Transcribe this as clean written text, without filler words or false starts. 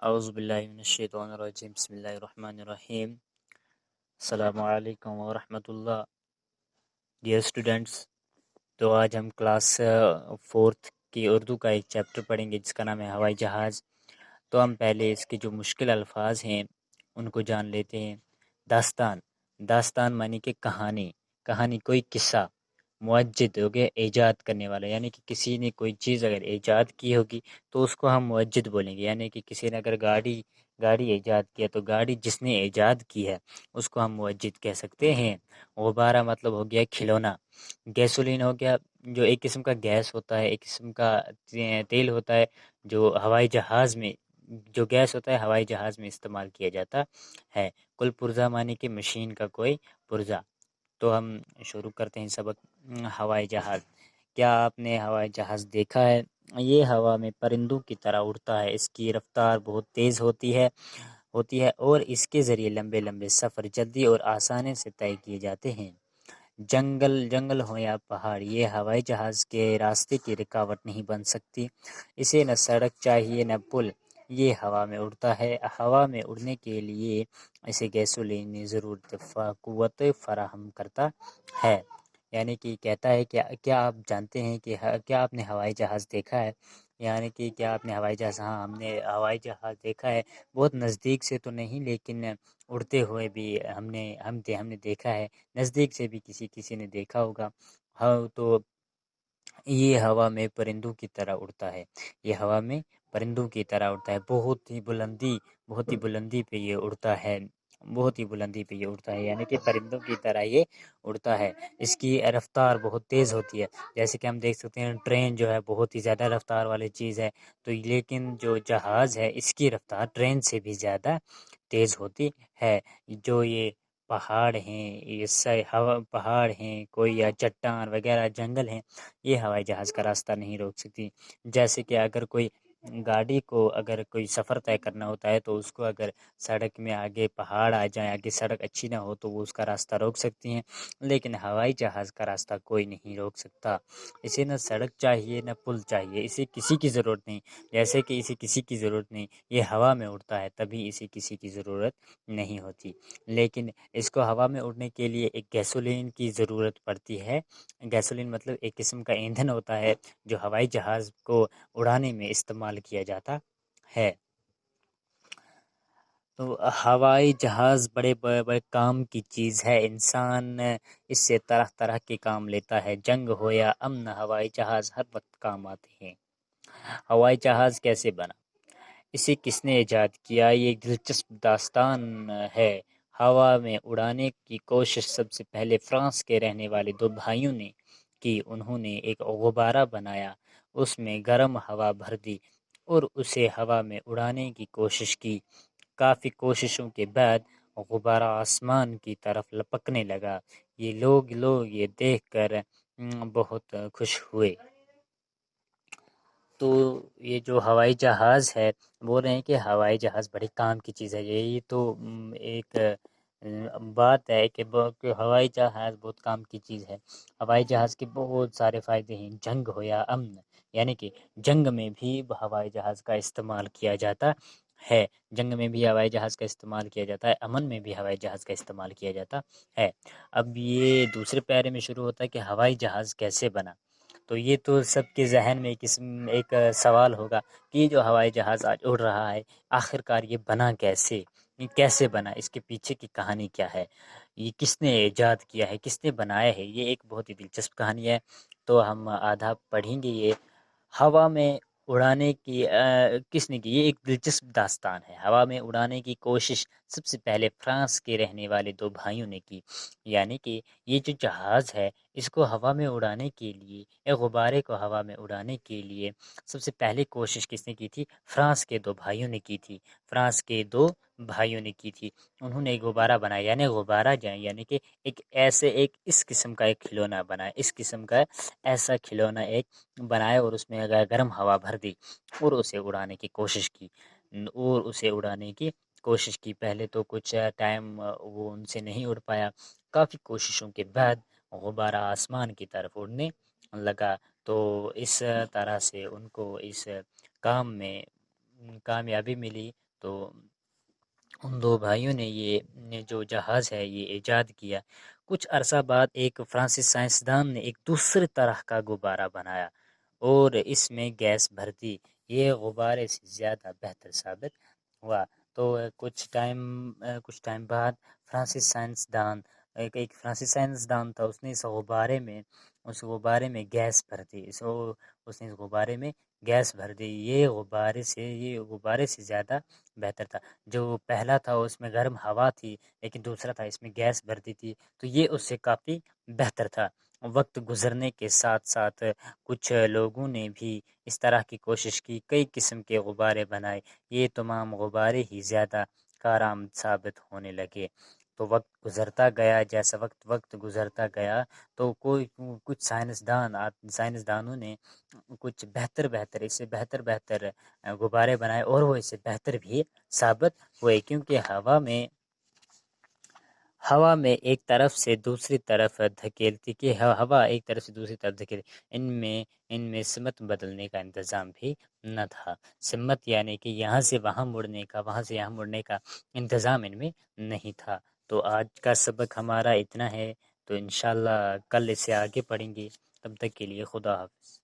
اعوذ باللہ من الشیطان الرجیم بسم اللہ الرحمن الرحیم السلام علیکم ورحمۃ اللہ ڈیئر اسٹوڈنٹس. تو آج ہم کلاس فورتھ کی اردو کا ایک چیپٹر پڑھیں گے جس کا نام ہے ہوائی جہاز. تو ہم پہلے اس کے جو مشکل الفاظ ہیں ان کو جان لیتے ہیں. داستان. داستان معنی کہ کہانی. کہانی کوئی قصہ. موجد ہو گیا ایجاد کرنے والا، یعنی کہ کسی نے کوئی چیز اگر ایجاد کی ہوگی تو اس کو ہم موجد بولیں گے. یعنی کہ کسی نے اگر گاڑی ایجاد کیا تو گاڑی جس نے ایجاد کی ہے اس کو ہم موجد کہہ سکتے ہیں. غبارہ مطلب ہو گیا کھلونا. گیسولین ہو گیا جو ایک قسم کا گیس ہوتا ہے، ایک قسم کا تیل ہوتا ہے جو ہوائی جہاز میں، جو گیس ہوتا ہے ہوائی جہاز میں استعمال کیا جاتا ہے. کل پرزہ معنی کہ مشین کا کوئی پرزہ. تو ہم شروع کرتے ہیں سبق. ہوائی جہاز. کیا آپ نے ہوائی جہاز دیکھا ہے؟ یہ ہوا میں پرندوں کی طرح اڑتا ہے. اس کی رفتار بہت تیز ہوتی ہے اور اس کے ذریعے لمبے لمبے سفر جلدی اور آسانی سے طے کیے جاتے ہیں. جنگل ہو یا پہاڑ، یہ ہوائی جہاز کے راستے کی رکاوٹ نہیں بن سکتی. اسے نہ سڑک چاہیے نہ پل. یہ ہوا میں اڑتا ہے. ہوا میں اڑنے کے لیے اسے گیسولین ضرورت قوت فراہم کرتا ہے. یعنی کہ کہتا ہے کہ کیا آپ جانتے ہیں کہ کیا آپ نے ہوائی جہاز دیکھا ہے؟ یعنی کہ کیا آپ نے ہوائی جہاز، ہاں ہم نے ہوائی جہاز دیکھا ہے. بہت نزدیک سے تو نہیں لیکن اڑتے ہوئے بھی ہم نے دیکھا ہے. نزدیک سے بھی کسی نے دیکھا ہوگا. ہاں، تو یہ ہوا میں پرندوں کی طرح اڑتا ہے. یہ ہوا میں پرندوں کی طرح اڑتا ہے. بہت ہی بلندی پہ یہ اڑتا ہے. یعنی کہ پرندوں کی طرح یہ اڑتا ہے. اس کی رفتار بہت تیز ہوتی ہے. جیسے کہ ہم دیکھ سکتے ہیں ٹرین جو ہے بہت ہی زیادہ رفتار والی چیز ہے، تو لیکن جو جہاز ہے اس کی رفتار ٹرین سے بھی زیادہ تیز ہوتی ہے. جو یہ پہاڑ ہیں کوئی یا چٹان وغیرہ جنگل ہیں، یہ ہوائی جہاز کا راستہ نہیں روک سکتی. جیسے کہ اگر کوئی گاڑی کو اگر کوئی سفر طے کرنا ہوتا ہے تو اس کو اگر سڑک میں آگے پہاڑ آ جائیں، آگے سڑک اچھی نہ ہو تو وہ اس کا راستہ روک سکتی ہیں، لیکن ہوائی جہاز کا راستہ کوئی نہیں روک سکتا. اسے نہ سڑک چاہیے نہ پل چاہیے. اسے کسی کی ضرورت نہیں. جیسے کہ اسے کسی کی ضرورت نہیں، یہ ہوا میں اڑتا ہے تبھی اسے کسی کی ضرورت نہیں ہوتی. لیکن اس کو ہوا میں اڑنے کے لیے ایک گیسولین کی ضرورت پڑتی ہے. گیسولین مطلب ایک قسم کا ایندھن ہوتا ہے جو ہوائی جہاز کو اڑانے میں استعمال کیا جاتا ہے. تو ہوائی جہاز بڑے بڑے کام کی چیز ہے. انسان اس سے طرح طرح کے کام لیتا ہے. جنگ ہو یا امن، ہوائی جہاز ہر وقت کام آتے ہیں. ہوائی جہاز کیسے بنا؟ اسے کس نے ایجاد کیا؟ یہ ایک دلچسپ داستان ہے. ہوا میں اڑانے کی کوشش سب سے پہلے فرانس کے رہنے والے دو بھائیوں نے کی. انہوں نے ایک غبارہ بنایا، اس میں گرم ہوا بھر دی اور اسے ہوا میں اڑانے کی کوشش کی. کافی کوششوں کے بعد غبارہ آسمان کی طرف لپکنے لگا. یہ لوگ یہ دیکھ کر بہت خوش ہوئے. تو یہ جو ہوائی جہاز ہے، بول رہے ہیں کہ ہوائی جہاز بڑے کام کی چیز ہے. یہی تو ایک بات ہے کہ ہوائی جہاز بہت کام کی چیز ہے. ہوائی جہاز کے بہت سارے فائدے ہیں. جنگ ہو یا امن، یعنی کہ جنگ میں بھی ہوائی جہاز کا استعمال کیا جاتا ہے. امن میں بھی ہوائی جہاز کا استعمال کیا جاتا ہے. اب یہ دوسرے پیرے میں شروع ہوتا ہے کہ ہوائی جہاز کیسے بنا. تو یہ تو سب کے ذہن میں ایک سوال ہوگا کہ یہ جو ہوائی جہاز آج اڑ رہا ہے آخرکار یہ بنا کیسے؟ یہ کیسے بنا؟ اس کے پیچھے کی کہانی کیا ہے؟ یہ کس نے ایجاد کیا ہے؟ کس نے بنایا ہے؟ یہ ایک بہت ہی دلچسپ کہانی ہے. تو ہم آدھا پڑھیں گے. یہ ہوا میں اڑانے کی کس نے کی؟ یہ ایک دلچسپ داستان ہے. ہوا میں اڑانے کی کوشش سب سے پہلے فرانس کے رہنے والے دو بھائیوں نے کی. یعنی کہ یہ جو جہاز ہے اس کو ہوا میں اڑانے کے لیے، ایک غبارے کو ہوا میں اڑانے کے لیے سب سے پہلے کوشش کس نے کی تھی؟ فرانس کے دو بھائیوں نے کی تھی. انہوں نے ایک غبارہ بنایا، یعنی غبارہ یعنی کہ اس قسم کا ایک کھلونا بنایا اور اس میں گرم ہوا بھر دی اور اسے اڑانے کی کوشش کی. پہلے تو کچھ ٹائم وہ ان سے نہیں اڑ پایا. کافی کوششوں کے بعد غبارہ آسمان کی طرف اڑنے لگا. تو اس طرح سے ان کو اس کام میں کامیابی ملی. تو ان دو بھائیوں نے یہ جو جہاز ہے یہ ایجاد کیا۔ کچھ عرصہ بعد ایک فرانسیسی سائنسدان نے ایک دوسری طرح کا غبارہ بنایا اور اس میں گیس بھر دی۔ یہ غبارے سے زیادہ بہتر ثابت ہوا۔ تو کچھ ٹائم بعد فرانسیسی سائنسدان ایک فرانسیسی سائنسدان تھا، اس نے اس غبارے میں گیس بھر دی۔ اس نے اس غبارے میں گیس بھر دی۔ یہ غبارے سے زیادہ بہتر تھا۔ جو پہلا تھا اس میں گرم ہوا تھی، لیکن دوسرا تھا اس میں گیس بھر دی تھی، تو یہ اس سے کافی بہتر تھا۔ وقت گزرنے کے ساتھ ساتھ کچھ لوگوں نے بھی اس طرح کی کوشش کی، کئی قسم کے غبارے بنائے۔ یہ تمام غبارے ہی زیادہ کارآمد ثابت ہونے لگے۔ تو وقت گزرتا گیا، جیسا وقت گزرتا گیا تو کچھ سائنسدانوں نے کچھ اس سے بہتر غبارے بنائے، اور وہ اس سے بہتر بھی ثابت ہوئے، کیونکہ ہوا میں ایک طرف سے دوسری طرف دھکیلتی ان میں سمت بدلنے کا انتظام بھی نہ تھا۔ سمت یعنی کہ یہاں سے وہاں مڑنے کا، وہاں سے یہاں مڑنے کا انتظام ان میں نہیں تھا۔ تو آج کا سبق ہمارا اتنا ہے، تو انشاءاللہ کل اسے آگے پڑھیں گے۔ تب تک کے لیے خدا حافظ۔